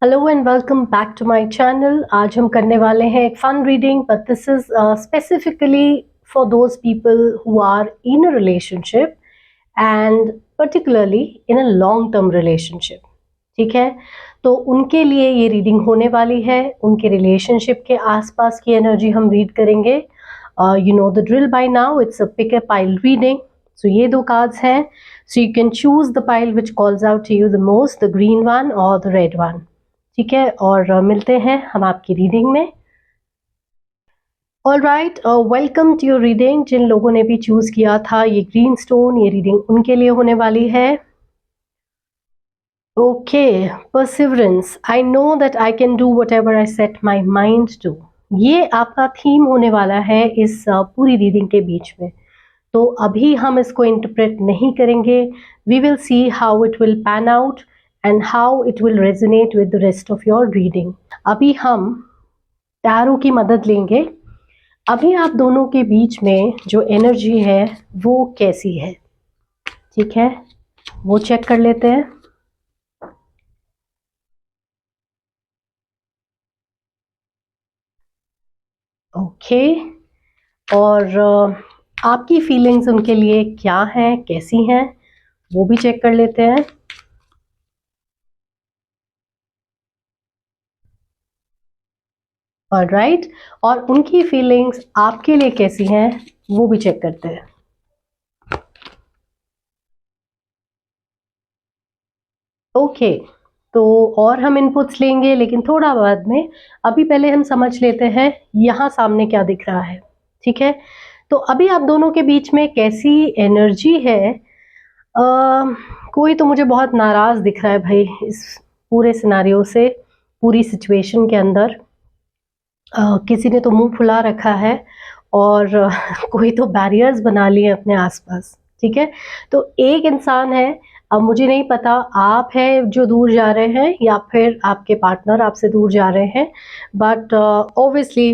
Hello and welcome back to my channel. आज हम करने वाले हैं एक fun reading, but this is specifically for those people who are in a relationship and particularly in a long term relationship. ठीक है, तो उनके लिए ये रीडिंग होने वाली है। उनके रिलेशनशिप के आसपास की एनर्जी हम रीड करेंगे। You know the drill by now, it's a pick a pile reading. So ये दो कार्ड्स हैं, so you can choose the pile which calls out to you the most, the green one और the red one. ठीक है, और मिलते हैं हम आपकी रीडिंग में। All right, welcome to your reading. जिन लोगों ने भी चूज किया था ये ग्रीन स्टोन, ये रीडिंग उनके लिए होने वाली है। Okay, perseverance, I know that I can do whatever I set my mind to. ये आपका थीम होने वाला है इस पूरी रीडिंग के बीच में। तो अभी हम इसको इंटरप्रेट नहीं करेंगे। We will see how it will pan out and how it will resonate with the rest of your reading. अभी हम टैरो की मदद लेंगे। अभी आप दोनों के बीच में जो एनर्जी है वो कैसी है, ठीक है, वो चेक कर लेते हैं। ओके, और आपकी फीलिंग्स उनके लिए क्या हैं, कैसी हैं, वो भी चेक कर लेते हैं। ऑलराइट, और उनकी फीलिंग्स आपके लिए कैसी हैं वो भी चेक करते हैं। ओके, तो और हम इनपुट्स लेंगे लेकिन थोड़ा बाद में। अभी पहले हम समझ लेते हैं यहाँ सामने क्या दिख रहा है। ठीक है, तो अभी आप दोनों के बीच में कैसी एनर्जी है। कोई तो मुझे बहुत नाराज दिख रहा है भाई इस पूरे सिनारियो से, पूरी सिचुएशन के अंदर। किसी ने तो मुंह फुला रखा है और कोई तो बैरियर्स बना लिए अपने आसपास। ठीक है, तो एक इंसान है, अब मुझे नहीं पता आप हैं जो दूर जा रहे हैं या फिर आपके पार्टनर आपसे दूर जा रहे हैं, but obviously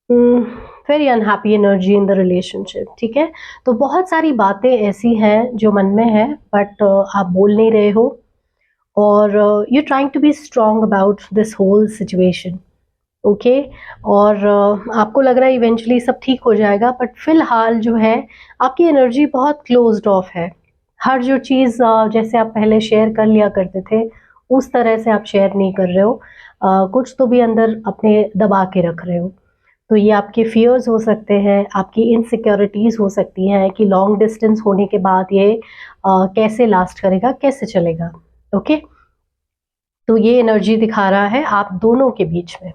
very unhappy energy in the relationship. ठीक है, तो बहुत सारी बातें ऐसी हैं जो मन में है बट आप बोल नहीं रहे हो, और you trying to be strong about this whole situation. Okay, और आपको लग रहा है इवेंचुअली सब ठीक हो जाएगा, बट फिलहाल जो है आपकी एनर्जी बहुत क्लोज्ड ऑफ है। हर जो चीज़ जैसे आप पहले शेयर कर लिया करते थे उस तरह से आप शेयर नहीं कर रहे हो। कुछ तो भी अंदर अपने दबा के रख रहे हो। तो ये आपके फियर्स हो सकते हैं, आपकी इनसिक्योरिटीज़ हो सकती हैं कि लॉन्ग डिस्टेंस होने के बाद ये कैसे लास्ट करेगा, कैसे चलेगा। ओके, तो ये एनर्जी दिखा रहा है आप दोनों के बीच में।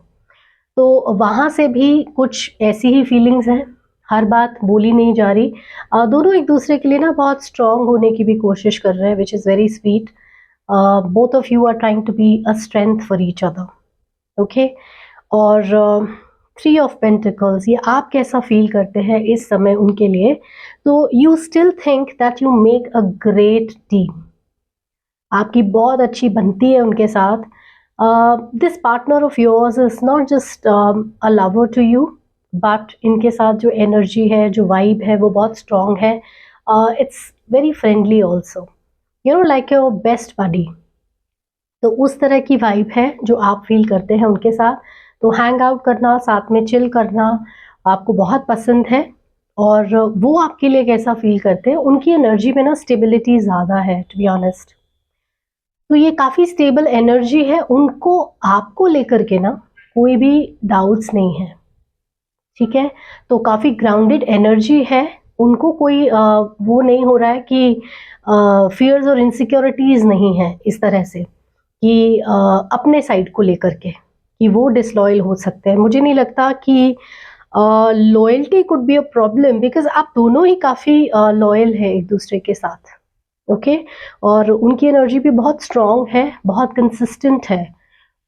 तो वहाँ से भी कुछ ऐसी ही फीलिंग्स हैं, हर बात बोली नहीं जा रही। दोनों एक दूसरे के लिए ना बहुत स्ट्रांग होने की भी कोशिश कर रहे हैं, which is very sweet. Both of you are trying to be a strength for each other. Okay, और थ्री ऑफ पेंटिकल्स, ये आप कैसा फील करते हैं इस समय उनके लिए। तो you still think that you make a great team, आपकी बहुत अच्छी बनती है उनके साथ। This partner of yours is not just a lover to you, but इनके साथ जो एनर्जी है, जो वाइब है, वो बहुत स्ट्रॉन्ग है। It's very friendly also, you know, like your best buddy. तो उस तरह की वाइब है जो आप फील करते हैं उनके साथ। तो हैंग आउट करना, साथ में चिल करना आपको बहुत पसंद है। और वो आपके लिए कैसा फील करते हैं, उनकी एनर्जी में ना स्टेबिलिटी ज़्यादा है, टू बी ऑनेस्ट। तो ये काफ़ी स्टेबल एनर्जी है, उनको आपको लेकर के ना कोई भी डाउट्स नहीं है। ठीक है, तो काफ़ी ग्राउंडेड एनर्जी है। उनको कोई वो नहीं हो रहा है कि फियर्स और इनसिक्योरिटीज़ नहीं है इस तरह से कि अपने साइड को लेकर के कि वो डिसलॉयल हो सकते हैं। मुझे नहीं लगता कि loyalty could be a problem, because आप दोनों ही काफ़ी लॉयल हैं एक दूसरे के साथ। ओके, और उनकी एनर्जी भी बहुत स्ट्रॉन्ग है, बहुत कंसिस्टेंट है,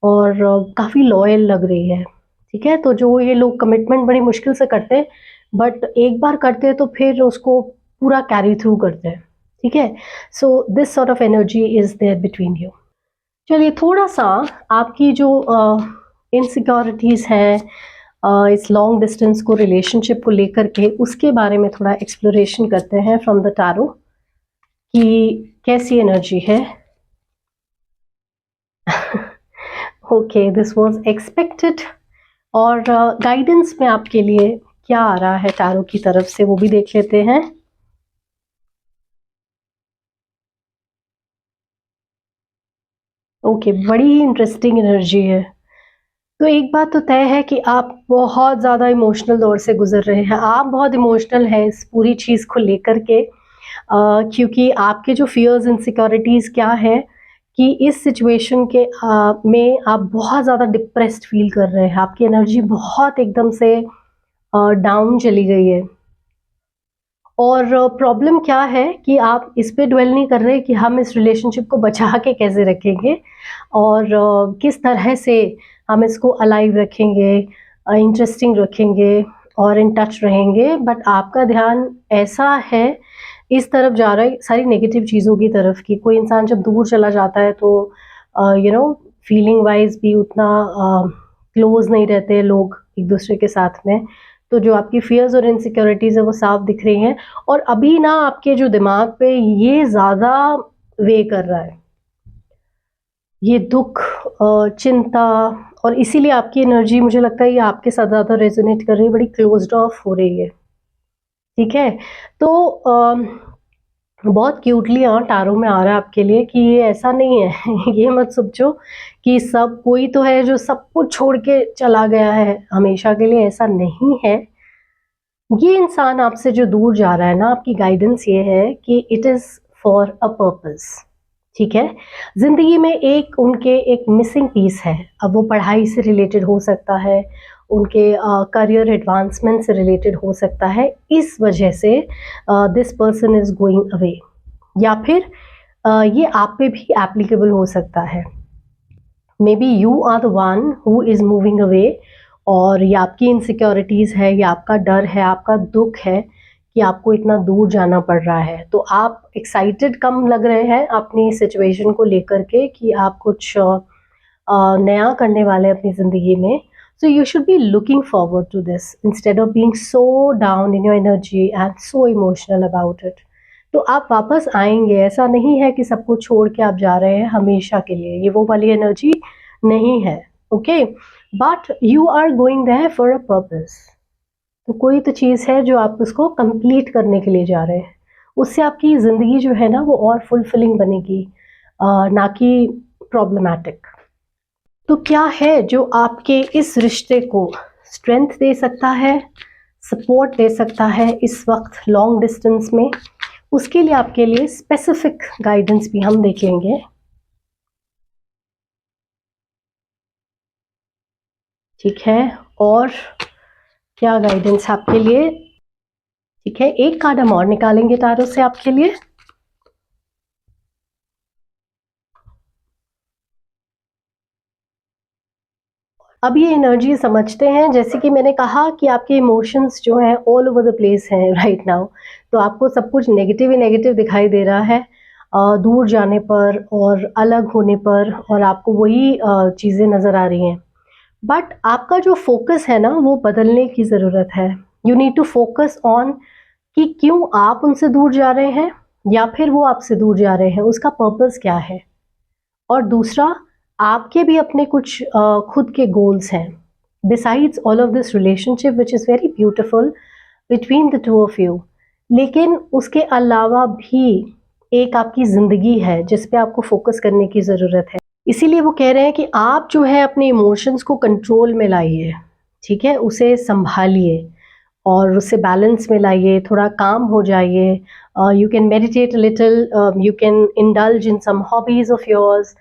और काफ़ी लॉयल लग रही है। ठीक है, तो जो ये लोग कमिटमेंट बड़ी मुश्किल से करते हैं, बट एक बार करते हैं तो फिर उसको पूरा कैरी थ्रू करते हैं। ठीक है, so this sort of energy is there between you. चलिए थोड़ा सा आपकी जो इनसिक्योरिटीज़ हैं इस लॉन्ग डिस्टेंस को, रिलेशनशिप को लेकर के, उसके बारे में थोड़ा एक्सप्लोरेशन करते हैं फ्रॉम द टैरो कि कैसी एनर्जी है। Okay, this was expected. और गाइडेंस में आपके लिए क्या आ रहा है टैरो की तरफ से, वो भी देख लेते हैं। ओके, बड़ी ही इंटरेस्टिंग एनर्जी है। तो एक बात तो तय है कि आप बहुत ज़्यादा इमोशनल दौर से गुजर रहे हैं, आप बहुत इमोशनल हैं इस पूरी चीज़ को लेकर के, क्योंकि आपके जो फियर्स इनसिक्योरिटीज़ क्या है कि इस सिचुएशन के में आप बहुत ज़्यादा डिप्रेस्ड फील कर रहे हैं, आपकी एनर्जी बहुत एकदम से डाउन चली गई है। और प्रॉब्लम क्या है कि आप इस पे ड्वेल नहीं कर रहे कि हम इस रिलेशनशिप को बचा के कैसे रखेंगे और किस तरह से हम इसको अलाइव रखेंगे, इंटरेस्टिंग रखेंगे और इन टच रहेंगे। बट आपका ध्यान ऐसा है इस तरफ जा रहा है, सारी नेगेटिव चीज़ों की तरफ, कि कोई इंसान जब दूर चला जाता है तो फीलिंग वाइज भी उतना क्लोज नहीं रहते लोग एक दूसरे के साथ में। तो जो आपकी फियर्स और इनसिक्योरिटीज़ है वो साफ दिख रही हैं, और अभी ना आपके जो दिमाग पे ये ज़्यादा वे कर रहा है, ये दुख, चिंता, और इसीलिए आपकी एनर्जी मुझे लगता है ये आपके साथ ज़्यादा रेजोनेट कर रही है, बड़ी क्लोज्ड ऑफ हो रही है। ठीक है, तो बहुत क्यूटली टारो में आ रहा है आपके लिए कि ये ऐसा नहीं है ये मत सोचो कि सब कोई तो है जो सब कुछ छोड़ के चला गया है हमेशा के लिए, ऐसा नहीं है। ये इंसान आपसे जो दूर जा रहा है ना, आपकी गाइडेंस ये है कि it is for a purpose. ठीक है, ज़िंदगी में एक उनके एक मिसिंग पीस है। अब वो पढ़ाई से रिलेटेड हो सकता है, उनके करियर एडवांसमेंट से रिलेटेड हो सकता है, इस वजह से this person is going away. या फिर ये आप पे भी एप्लीकेबल हो सकता है। May be you are the one who is moving away, और ये आपकी इनसिक्योरिटीज़ है, ये आपका डर है, आपका दुख है कि आपको इतना दूर जाना पड़ रहा है। तो आप एक्साइटेड कम लग रहे हैं अपनी सिचुएशन को लेकर के कि आप कुछ नया करने वाले हैं अपनी ज़िंदगी में। So you should be looking forward to this instead of being so down in your energy and so emotional about it. तो आप वापस आएंगे, ऐसा नहीं है कि सब कुछ छोड़ के आप जा रहे हैं हमेशा के लिए, ये वो वाली एनर्जी नहीं है। Okay, but you are going there for a purpose. तो कोई तो चीज़ है जो आप उसको कंप्लीट करने के लिए जा रहे हैं, उससे आपकी ज़िंदगी जो है ना वो और फुलफिलिंग बनेगी, ना कि प्रॉब्लमैटिक। तो क्या है जो आपके इस रिश्ते को स्ट्रेंथ दे सकता है, सपोर्ट दे सकता है इस वक्त लॉन्ग डिस्टेंस में, उसके लिए आपके लिए स्पेसिफिक गाइडेंस भी हम देख लेंगे। ठीक है, और क्या गाइडेंस आपके लिए। ठीक है, एक कार्ड हम और निकालेंगे टैरो से आपके लिए। अब ये एनर्जी समझते हैं, जैसे कि मैंने कहा कि आपके इमोशंस जो हैं ऑल ओवर द प्लेस हैं राइट नाउ। तो आपको सब कुछ नेगेटिव ही नेगेटिव दिखाई दे रहा है दूर जाने पर और अलग होने पर, और आपको वही चीज़ें नज़र आ रही हैं। बट आपका जो फोकस है ना वो बदलने की ज़रूरत है। You need to focus on कि क्यों आप उनसे दूर जा रहे हैं या फिर वो आपसे दूर जा रहे हैं, उसका पर्पस क्या है। और दूसरा, आपके भी अपने कुछ खुद के गोल्स हैं besides all of this relationship which is very beautiful between the two of you. लेकिन उसके अलावा भी एक आपकी ज़िंदगी है जिस पे आपको फोकस करने की ज़रूरत है। इसीलिए वो कह रहे हैं कि आप जो है अपने इमोशंस को कंट्रोल में लाइए। ठीक है, उसे संभालिए और उससे बैलेंस में लाइए, थोड़ा काम हो जाइए। You can meditate little, you can indulge in some hobbies of yours.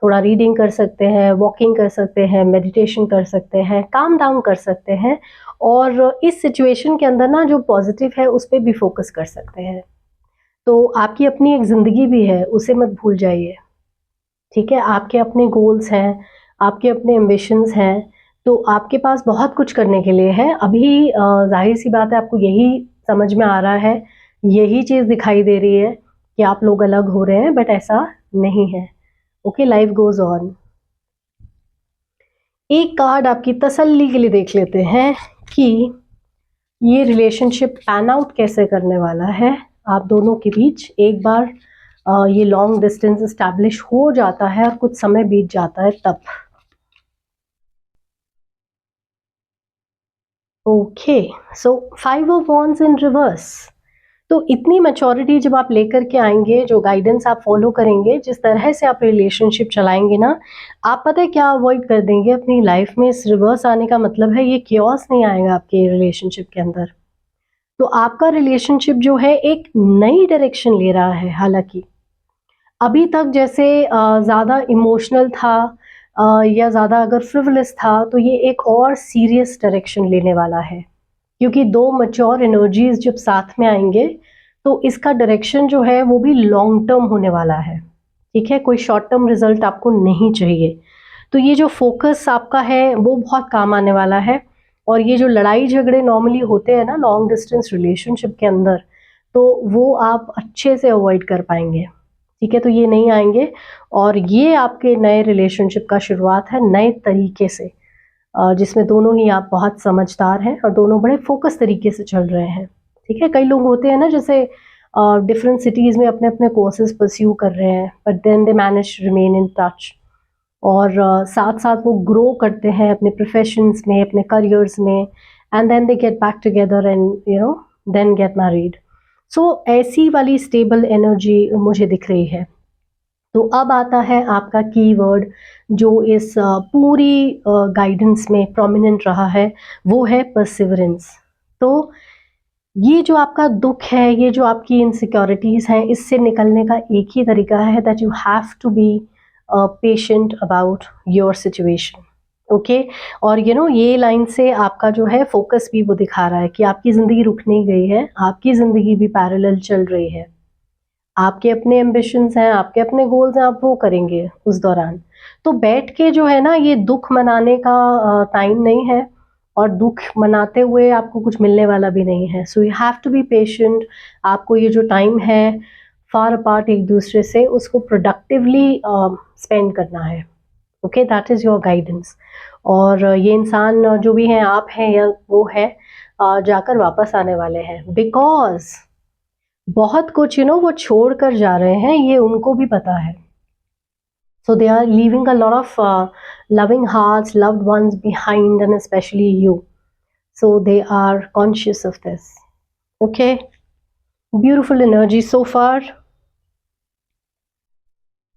थोड़ा रीडिंग कर सकते हैं, वॉकिंग कर सकते हैं, मेडिटेशन कर सकते हैं, काम डाउन कर सकते हैं, और इस सिचुएशन के अंदर ना जो पॉजिटिव है उस पर भी फोकस कर सकते हैं। तो आपकी अपनी एक ज़िंदगी भी है, उसे मत भूल जाइए। ठीक है, आपके अपने गोल्स हैं, आपके अपने एम्बिशंस हैं, तो आपके पास बहुत कुछ करने के लिए है। अभी ज़ाहिर सी बात है आपको यही समझ में आ रहा है, यही चीज़ दिखाई दे रही है कि आप लोग अलग हो रहे हैं, बट ऐसा नहीं है। Okay, life goes on. एक कार्ड आपकी तसल्ली के लिए देख लेते हैं कि ये रिलेशनशिप पैन आउट कैसे करने वाला है आप दोनों के बीच। एक बार ये लॉन्ग डिस्टेंस इस्टेब्लिश हो जाता है और कुछ समय बीत जाता है तब। Okay, so 5 of wands in reverse. तो इतनी मैच्योरिटी जब आप लेकर के आएंगे, जो गाइडेंस आप फॉलो करेंगे, जिस तरह से आप रिलेशनशिप चलाएंगे ना, आप पता है क्या अवॉइड कर देंगे अपनी लाइफ में। इस रिवर्स आने का मतलब है ये क्योस नहीं आएगा आपके रिलेशनशिप के अंदर। तो आपका रिलेशनशिप जो है एक नई डायरेक्शन ले रहा है। हालांकि अभी तक जैसे ज़्यादा इमोशनल था या ज़्यादा अगर फ्रिवलेस था, तो ये एक और सीरियस डायरेक्शन लेने वाला है। क्योंकि दो मैच्योर एनर्जीज जब साथ में आएंगे, तो इसका डायरेक्शन जो है वो भी लॉन्ग टर्म होने वाला है। ठीक है, कोई शॉर्ट टर्म रिजल्ट आपको नहीं चाहिए। तो ये जो फोकस आपका है वो बहुत काम आने वाला है। और ये जो लड़ाई झगड़े नॉर्मली होते हैं ना लॉन्ग डिस्टेंस रिलेशनशिप के अंदर, तो वो आप अच्छे से अवॉइड कर पाएंगे। ठीक है, तो ये नहीं आएंगे। और ये आपके नए रिलेशनशिप का शुरुआत है नए तरीके से, जिसमें दोनों ही आप बहुत समझदार हैं और दोनों बड़े फोकस तरीके से चल रहे हैं। ठीक है, कई लोग होते हैं ना जैसे डिफरेंट सिटीज़ में अपने अपने कोर्सेज परस्यू कर रहे हैं, but then they manage remain in touch. और साथ साथ वो ग्रो करते हैं अपने प्रोफेशंस में, अपने करियर्स में, and then they get back together and then get married. So ऐसी वाली स्टेबल एनर्जी मुझे दिख रही है। तो अब आता है आपका कीवर्ड जो इस पूरी गाइडेंस में प्रोमिनेंट रहा है, वो है परसिवरेंस। तो ये जो आपका दुख है, ये जो आपकी इनसिक्योरिटीज़ हैं, इससे निकलने का एक ही तरीका है that you have to be patient about your situation. Okay, और ये लाइन से आपका जो है फोकस भी वो दिखा रहा है कि आपकी ज़िंदगी रुक नहीं गई है, आपकी ज़िंदगी भी पैरेलल चल रही है। आपके अपने एम्बिशंस हैं, आपके अपने गोल्स हैं, आप वो करेंगे उस दौरान। तो बैठ के जो है ना ये दुख मनाने का टाइम नहीं है, और दुख मनाते हुए आपको कुछ मिलने वाला भी नहीं है। So you have to be patient. आपको ये जो टाइम है फार अपार्ट एक दूसरे से, उसको प्रोडक्टिवली स्पेंड करना है। Okay, that is your guidance. और ये इंसान जो भी हैं, आप हैं या वो है, जाकर वापस आने वाले हैं। बिकॉज बहुत कुछ वो छोड़ कर जा रहे हैं, ये उनको भी पता है। So they are leaving a lot of loving hearts, loved ones behind, and especially you. So they are conscious of this. Okay, beautiful energy so far.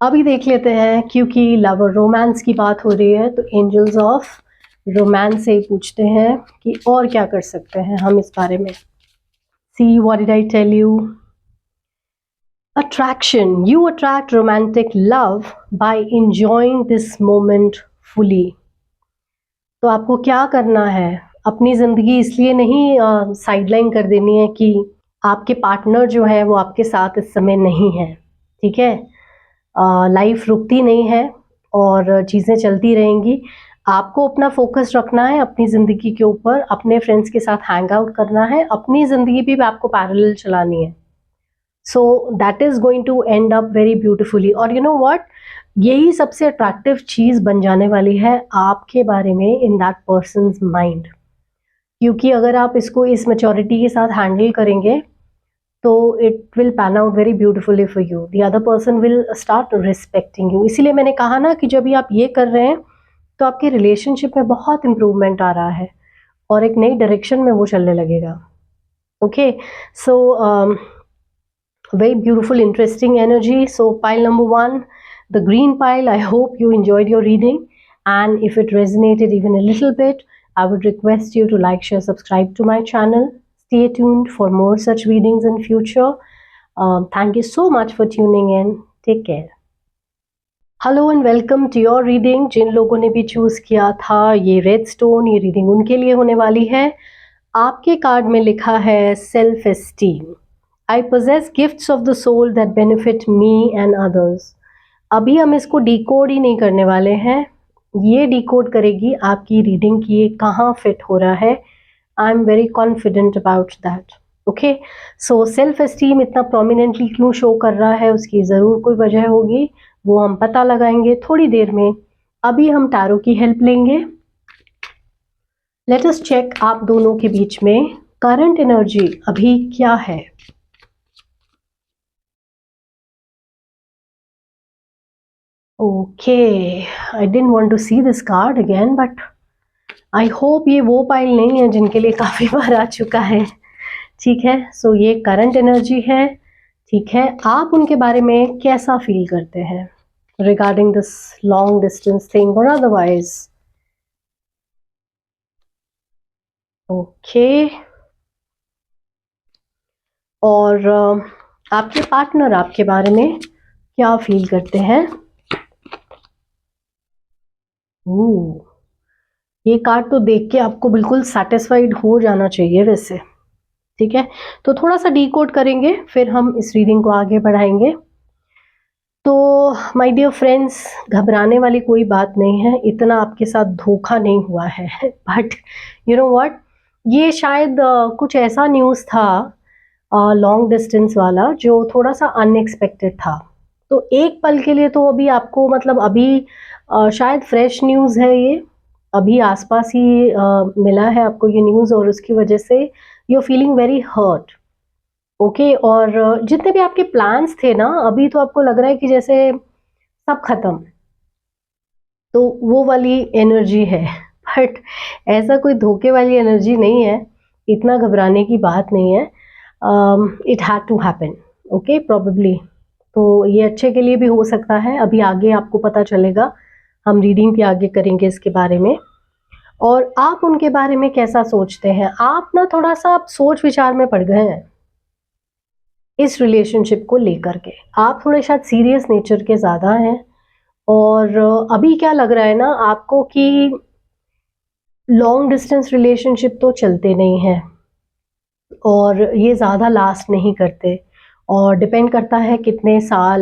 अभी देख लेते हैं, क्योंकि लवर रोमांस की बात हो रही है, तो एंजल्स ऑफ रोमांस से ही पूछते हैं कि और क्या कर सकते हैं हम इस बारे में। See, what did I tell you? Attraction. You attract romantic love by enjoying this moment fully. तो आपको क्या करना है, अपनी ज़िंदगी इसलिए नहीं साइडलाइन कर देनी है कि आपके पार्टनर जो है वो आपके साथ इस समय नहीं है। ठीक है, लाइफ रुकती नहीं है और चीज़ें चलती रहेंगी। आपको अपना फोकस रखना है अपनी ज़िंदगी के ऊपर, अपने फ्रेंड्स के साथ हैंग आउट करना है, अपनी ज़िंदगी भी आपको पैरेलल चलानी है। So that is going to end up very beautifully. और यू नो व्हाट, यही सबसे अट्रैक्टिव चीज़ बन जाने वाली है आपके बारे में इन दैट पर्सनस माइंड। क्योंकि अगर आप इसको इस मैच्योरिटी के साथ हैंडल करेंगे, तो it will pan out very beautifully for you. The other person will start respecting you. इसीलिए मैंने कहा ना कि जब भी आप ये कर रहे हैं, तो आपके रिलेशनशिप में बहुत इंप्रूवमेंट आ रहा है और एक नई डायरेक्शन में वो चलने लगेगा। Okay, so very beautiful, interesting energy. So pile number 1, the green pile. I hope you enjoyed your reading, and if it resonated even a little bit, I would request you to like, share, subscribe to my channel. Stay tuned for more such readings in future. Thank you so much for tuning in. Take care. Hello and welcome to your reading. जिन लोगों ने भी choose किया था ये red stone, ये reading उनके लिए होने वाली है। आपके कार्ड में लिखा है self esteem. I possess gifts of the soul that benefit me and others. अभी हम इसको डिकोड ही नहीं करने वाले हैं, ये डिकोड करेगी आपकी रीडिंग की ये कहाँ फिट हो रहा है। आई am very confident about that. Okay, so self esteem इतना प्रोमिनेंटली क्यों शो कर रहा है, उसकी ज़रूर कोई वजह होगी, वो हम पता लगाएंगे थोड़ी देर में। अभी हम टैरो की हेल्प लेंगे। लेट अस चेक आप दोनों के बीच में करंट एनर्जी अभी क्या है। Okay, I didn't want to see this card again, but I hope ये वो पाइल नहीं है जिनके लिए काफ़ी बार आ चुका है, ठीक है। सो ये करंट एनर्जी है, ठीक है। आप उनके बारे में कैसा फील करते हैं regarding this long distance thing और अदरवाइज? ओके। और आपके पार्टनर आपके बारे में क्या फील करते हैं? ये कार्ड तो देख के आपको बिल्कुल सेटिस्फाइड हो जाना चाहिए वैसे, ठीक है। तो थोड़ा सा डीकोड करेंगे, फिर हम इस रीडिंग को आगे बढ़ाएंगे। तो माय डियर फ्रेंड्स, घबराने वाली कोई बात नहीं है, इतना आपके साथ धोखा नहीं हुआ है बट यू नो व्हाट, ये शायद कुछ ऐसा न्यूज़ था लॉन्ग डिस्टेंस वाला जो थोड़ा सा अनएक्सपेक्टेड था। तो एक पल के लिए तो अभी आपको मतलब अभी शायद फ्रेश न्यूज़ है ये, अभी आसपास ही मिला है आपको ये न्यूज़ और उसकी वजह से you are feeling very hurt. Okay. और जितने भी आपके प्लान्स थे ना, अभी तो आपको लग रहा है कि जैसे सब खत्म, तो वो वाली एनर्जी है बट ऐसा कोई धोखे वाली एनर्जी नहीं है, इतना घबराने की बात नहीं है। It had to happen, okay, probably. तो ये अच्छे के लिए भी हो सकता है, अभी आगे आपको पता चलेगा, हम रीडिंग भी आगे करेंगे इसके बारे में। और आप उनके बारे में कैसा सोचते हैं? आप ना थोड़ा सा आप सोच विचार में पड़ गए हैं इस रिलेशनशिप को लेकर के, आप थोड़े शायद सीरियस नेचर के ज़्यादा हैं। और अभी क्या लग रहा है ना आपको कि लॉन्ग डिस्टेंस रिलेशनशिप तो चलते नहीं हैं और ये ज़्यादा लास्ट नहीं करते, और डिपेंड करता है कितने साल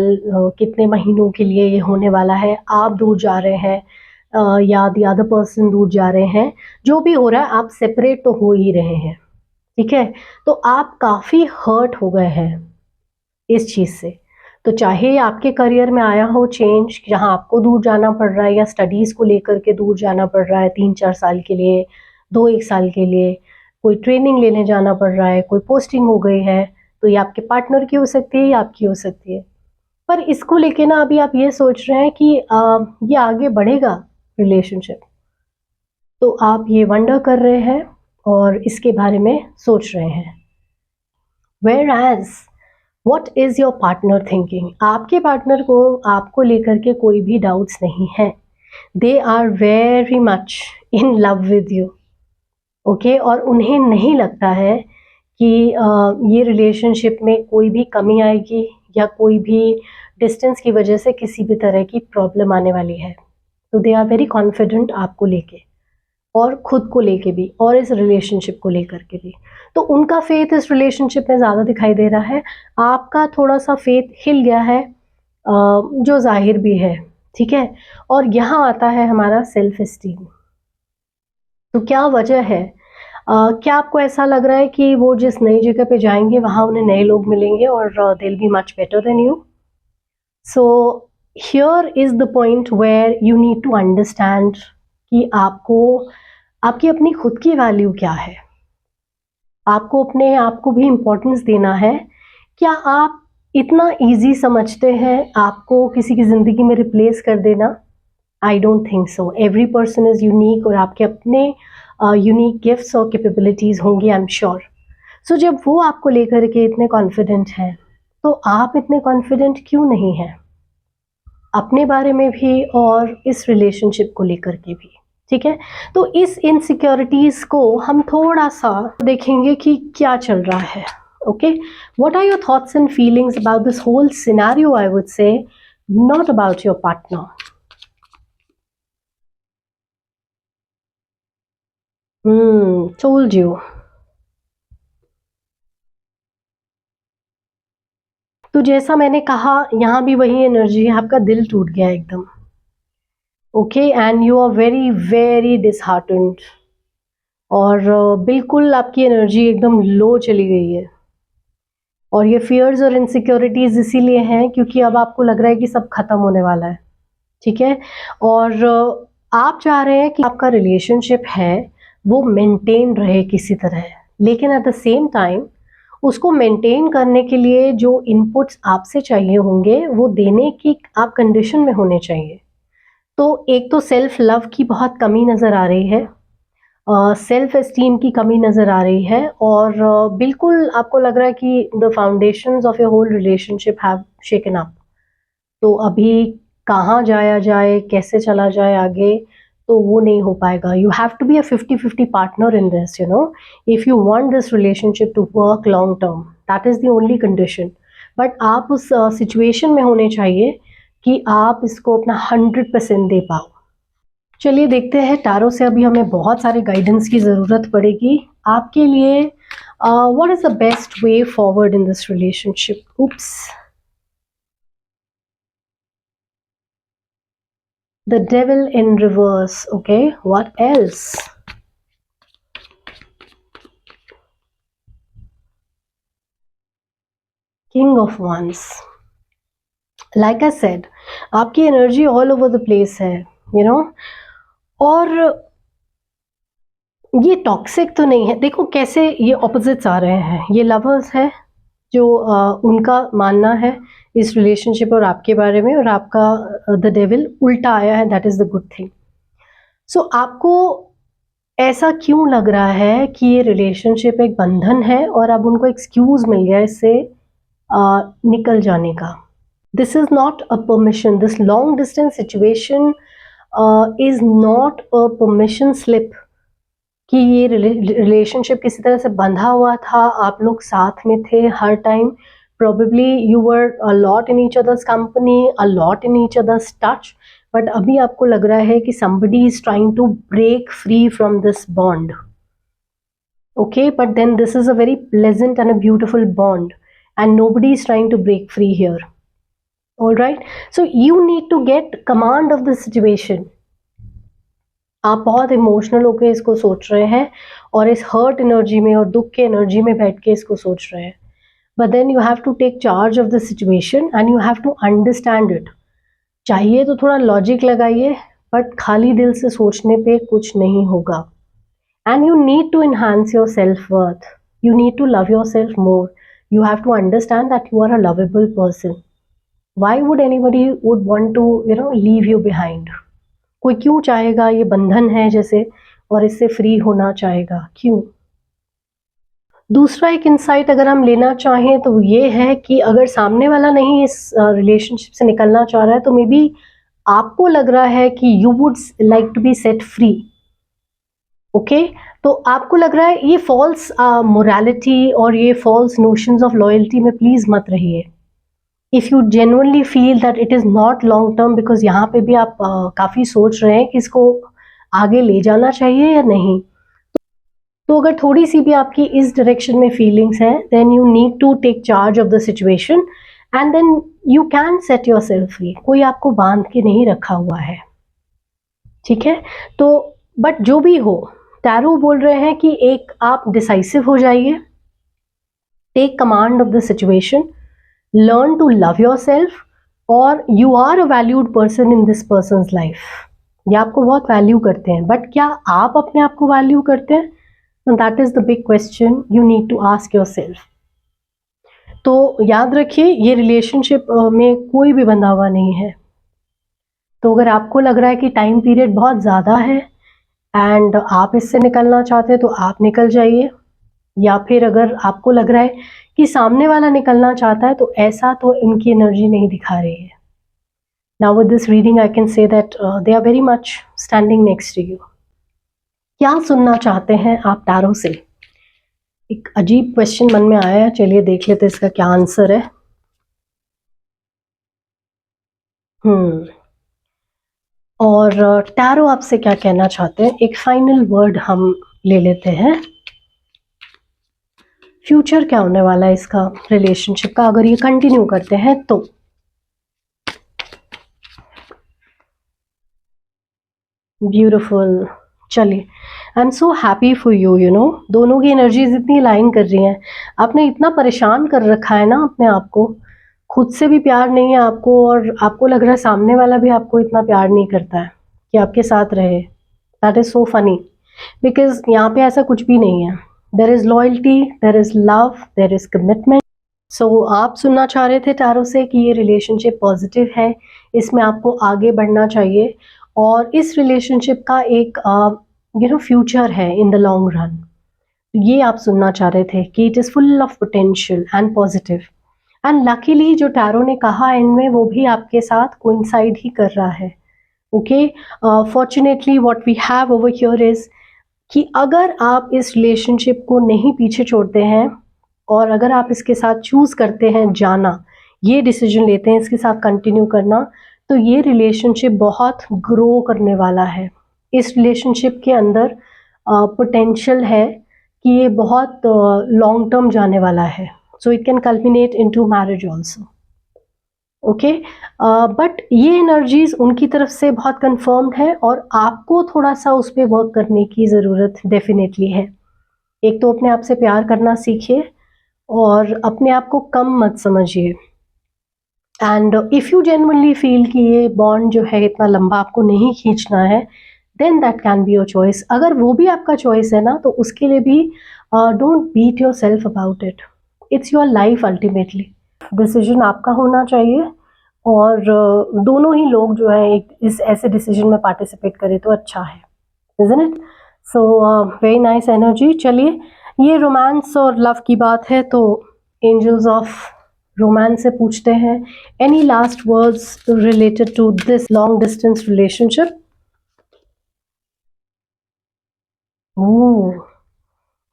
कितने महीनों के लिए ये होने वाला है। आप दूर जा रहे हैं या द अदर पर्सन दूर जा रहे हैं, जो भी हो रहा है आप सेपरेट तो हो ही रहे हैं, ठीक है। तो आप काफ़ी हर्ट हो गए हैं इस चीज़ से। तो चाहे आपके करियर में आया हो चेंज, जहाँ आपको दूर जाना पड़ रहा है या स्टडीज़ को लेकर के दूर जाना पड़ रहा है 3-4 साल के लिए, 2-1 साल के लिए, कोई ट्रेनिंग लेने जाना पड़ रहा है, कोई पोस्टिंग हो गई है, तो ये आपके पार्टनर की हो सकती है या आपकी हो सकती है। पर इसको लेके ना अभी आप ये सोच रहे हैं कि ये आगे बढ़ेगा रिलेशनशिप, तो आप ये वंडर कर रहे हैं और इसके बारे में सोच रहे हैं। Whereas what is your partner thinking? आपके पार्टनर को आपको लेकर के कोई भी डाउट्स नहीं है, they are very much in love with you, okay. और उन्हें नहीं लगता है कि ये रिलेशनशिप में कोई भी कमी आएगी या कोई भी डिस्टेंस की वजह से किसी भी तरह की प्रॉब्लम आने वाली है। तो दे आर वेरी कॉन्फिडेंट आपको लेके और खुद को लेके भी और इस रिलेशनशिप को लेकर के भी। तो उनका फेथ इस रिलेशनशिप में ज़्यादा दिखाई दे रहा है, आपका थोड़ा सा फेथ हिल गया है, जो जाहिर भी है, ठीक है। और यहाँ आता है हमारा सेल्फ एस्टीम। तो क्या वजह है? क्या आपको ऐसा लग रहा है कि वो जिस नई जगह पे जाएंगे वहाँ उन्हें नए लोग मिलेंगे और they will be much better than you? So here is the point where you need to understand कि आपको आपकी अपनी खुद की वैल्यू क्या है। आपको अपने आप को भी इम्पोर्टेंस देना है। क्या आप इतना ईज़ी समझते हैं आपको किसी की ज़िंदगी में रिप्लेस कर देना? I don't think so. Every person is unique और आपके अपने यूनिक गिफ्ट्स और कैपेबिलिटीज़ होंगी, आई एम श्योर। सो जब वो आपको लेकर के इतने कॉन्फिडेंट हैं, तो आप इतने कॉन्फिडेंट क्यों नहीं हैं अपने बारे में भी और इस रिलेशनशिप को लेकर के भी, ठीक है। तो इस इनसिक्योरिटीज़ को हम थोड़ा सा देखेंगे कि क्या चल रहा है, okay. What are your thoughts and feelings about this whole scenario? I would say not about your partner. Told you. तो जैसा मैंने कहा, यहाँ भी वही एनर्जी है, आपका दिल टूट गया एकदम, okay. And you are very very disheartened और बिल्कुल आपकी एनर्जी एकदम लो चली गई है। और ये फियर्स और इनसिक्योरिटीज़ इसीलिए हैं क्योंकि अब आपको लग रहा है कि सब खत्म होने वाला है, ठीक है। और आप चाह रहे हैं कि आपका रिलेशनशिप है वो मेंटेन रहे किसी तरह, लेकिन एट द सेम टाइम उसको मेंटेन करने के लिए जो इनपुट्स आपसे चाहिए होंगे वो देने की आप कंडीशन में होने चाहिए। तो एक तो सेल्फ लव की बहुत कमी नज़र आ रही है, सेल्फ एस्टीम की कमी नज़र आ रही है और बिल्कुल आपको लग रहा है कि the foundations of your whole relationship have shaken up. तो अभी कहाँ जाया जाए, कैसे चला जाए आगे, तो वो नहीं हो पाएगा। You have to be a 50-50 partner in this, you know, if you want this relationship to work long term, that is the only condition. But आप उस सिचुएशन में होने चाहिए कि आप इसको अपना 100% दे पाओ। चलिए देखते हैं, टैरो से अभी हमें बहुत सारे गाइडेंस की ज़रूरत पड़ेगी आपके लिए। What is the best way forward in this relationship? Oops, the devil in reverse. Okay, what else? King of Wands. Like I said, आपकी energy all over the place है, यू नो, और ये toxic तो नहीं है। देखो कैसे ये ऑपोजिट्स आ रहे हैं। ये लवर्स है जो उनका मानना है इस रिलेशनशिप और आपके बारे में, और आपका द डेविल उल्टा आया है, that is the good thing. So आपको ऐसा क्यों लग रहा है कि ये रिलेशनशिप एक बंधन है और अब उनको एक्सक्यूज मिल गया इससे निकल जाने का? This is not a permission. This long distance situation is not a permission slip कि ये रिलेशनशिप किसी तरह से बंधा हुआ था, आप लोग साथ में थे हर time. Probably you were a lot in each other's company, a lot in each other's touch, but अभी आपको लग रहा है कि somebody is trying to break free from this bond. Okay, but then this is a very pleasant and a beautiful bond, and nobody is trying to break free here. All right, so you need to get command of the situation. आप बहुत emotional होकर इसको सोच रहे हैं और इस hurt energy में और दुख के एनर्जी में बैठ के इसको सोच रहे हैं, but then you have to take charge of the situation and you have to understand it. चाहिए तो थोड़ा लॉजिक लगाइए, बट खाली दिल से सोचने पे कुछ नहीं होगा। And you need to enhance your self-worth. You need to love yourself more. You have to understand that you are a lovable person. Why would anybody would want to, you know, leave you behind? कोई क्यों चाहेगा, ये बंधन है जैसे, और इससे free होना चाहेगा, क्यों? दूसरा एक इंसाइट अगर हम लेना चाहें तो ये है कि अगर सामने वाला नहीं इस रिलेशनशिप से निकलना चाह रहा है, तो मे बी आपको लग रहा है कि you would like to be set free. Okay, तो आपको लग रहा है ये फॉल्स मोरालिटी और ये फॉल्स नोशंस ऑफ लॉयल्टी में प्लीज मत रहिए। If you genuinely feel that it is not long term, because यहाँ पे भी आप काफ़ी सोच रहे हैं कि इसको आगे ले जाना चाहिए या नहीं, तो अगर थोड़ी सी भी आपकी इस डायरेक्शन में फीलिंग्स हैं, then you need to take charge of the situation and then you can set your self free. कोई आपको बांध के नहीं रखा हुआ है, ठीक है? तो बट जो भी हो, टैरो बोल रहे हैं कि एक आप डिसाइसिव हो जाइए, take command of the situation, learn to love yourself, और you are a valued person in this person's life. ये आपको बहुत वैल्यू करते हैं, बट क्या आप अपने आप को वैल्यू करते हैं? That is the big question you need to ask your self. तो याद रखिए, ये रिलेशनशिप में कोई भी बंधा हुआ नहीं है। तो अगर आपको लग रहा है कि टाइम पीरियड बहुत ज़्यादा है एंड आप इससे निकलना चाहते हैं, तो आप निकल जाइए, या फिर अगर आपको लग रहा है कि सामने वाला निकलना चाहता है, तो ऐसा तो इनकी एनर्जी नहीं दिखा रही है। Now with this reading I can say that they are very much standing next to you. क्या सुनना चाहते हैं आप टैरो से? एक अजीब क्वेश्चन मन में आया है, चलिए देख लेते हैं इसका क्या आंसर है। और टैरो आपसे क्या कहना चाहते हैं, एक फाइनल वर्ड हम ले लेते हैं। फ्यूचर क्या होने वाला है इसका रिलेशनशिप का, अगर ये कंटिन्यू करते हैं तो? ब्यूटिफुल, चलिए, I am so happy for you, you know, दोनों की एनर्जीज इतनी लाइन कर रही हैं। आपने इतना परेशान कर रखा है ना अपने आप को, खुद से भी प्यार नहीं है आपको, और आपको लग रहा है सामने वाला भी आपको इतना प्यार नहीं करता है कि आपके साथ रहे। That is so funny, because यहाँ पे ऐसा कुछ भी नहीं है। There is loyalty, there is love, there is commitment. So आप सुनना चाह रहे थे टैरो से कि ये रिलेशनशिप पॉजिटिव है, इसमें आपको आगे बढ़ना चाहिए, और इस रिलेशनशिप का एक फ्यूचर है इन द लॉन्ग रन। ये आप सुनना चाह रहे थे कि it is full of potential and positive. And luckily जो टैरो ने कहा इनमें वो भी आपके साथ कोइंसाइड ही कर रहा है। Okay, fortunately what we have over here is कि अगर आप इस रिलेशनशिप को नहीं पीछे छोड़ते हैं और अगर आप इसके साथ चूज़ करते हैं जाना, ये डिसीजन लेते हैं इसके साथ कंटिन्यू करना, तो ये रिलेशनशिप बहुत ग्रो करने वाला है। इस रिलेशनशिप के अंदर पोटेंशियल है कि ये बहुत लॉन्ग टर्म जाने वाला है। So it can culminate into marriage also. Okay, but ये एनर्जीज उनकी तरफ से बहुत कंफर्म्ड है और आपको थोड़ा सा उस पर वर्क करने की ज़रूरत डेफिनेटली है। एक तो अपने आप से प्यार करना सीखिए और अपने आप को कम मत समझिए। And if you genuinely feel कि ये बॉन्ड जो है इतना लंबा आपको नहीं खींचना है, then that can be your choice. अगर वो भी आपका चॉइस है ना, तो उसके लिए भी don't beat your self about it. It's your life ultimately. Decision आपका होना चाहिए और दोनों ही लोग जो है एक इस ऐसे डिसीजन में पार्टिसिपेट करें तो अच्छा है, isn't it? So very nice energy. चलिए, ये रोमांस और लव की बात है तो एंजल्स ऑफ रोमांस से पूछते हैं, any last words related to this long distance relationship? Ooh,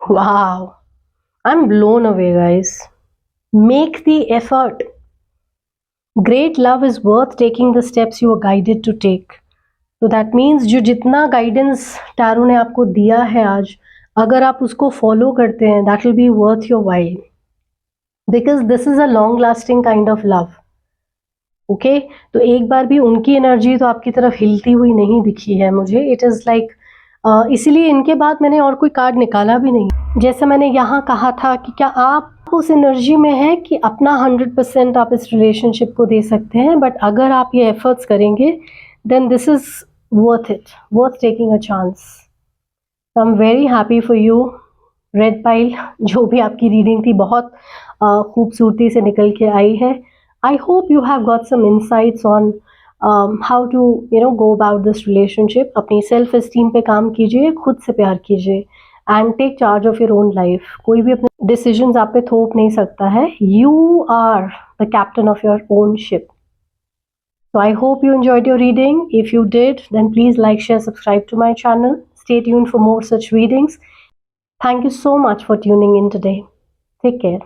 wow. I'm blown away, guys. Make the effort. Great love is worth taking the steps you are guided to take. So that means जो जितना guidance tarot ने आपको दिया है आज, अगर आप उसको फॉलो करते हैं, that will be worth your while. Because this is a long lasting kind of love. Okay, तो एक बार भी उनकी एनर्जी तो आपकी तरफ हिलती हुई नहीं दिखी है मुझे। इट इज़ लाइक इसीलिए इनके बाद मैंने और कोई कार्ड निकाला भी नहीं। जैसे मैंने यहाँ कहा था कि क्या आप उस एनर्जी में हैं कि अपना 100% आप इस रिलेशनशिप को दे सकते हैं, बट अगर आप ये एफर्ट्स करेंगे then this is worth it, worth taking a chance. I am very happy for you red pile. जो भी आपकी रीडिंग थी बहुत खूबसूरती से निकल के आई है। I hope you have got some insights on how to go about this relationship. अपनी सेल्फ एस्टीम पे काम कीजिए, खुद से प्यार कीजिए and take charge of your own life. कोई भी अपने डिसीजंस आप पे थोप नहीं सकता है। You are the captain of your own ship. So I hope you enjoyed your reading. If you did, then please like, share, subscribe to my channel. Stay tuned for more such readings. Thank you so much for tuning in today. Take care.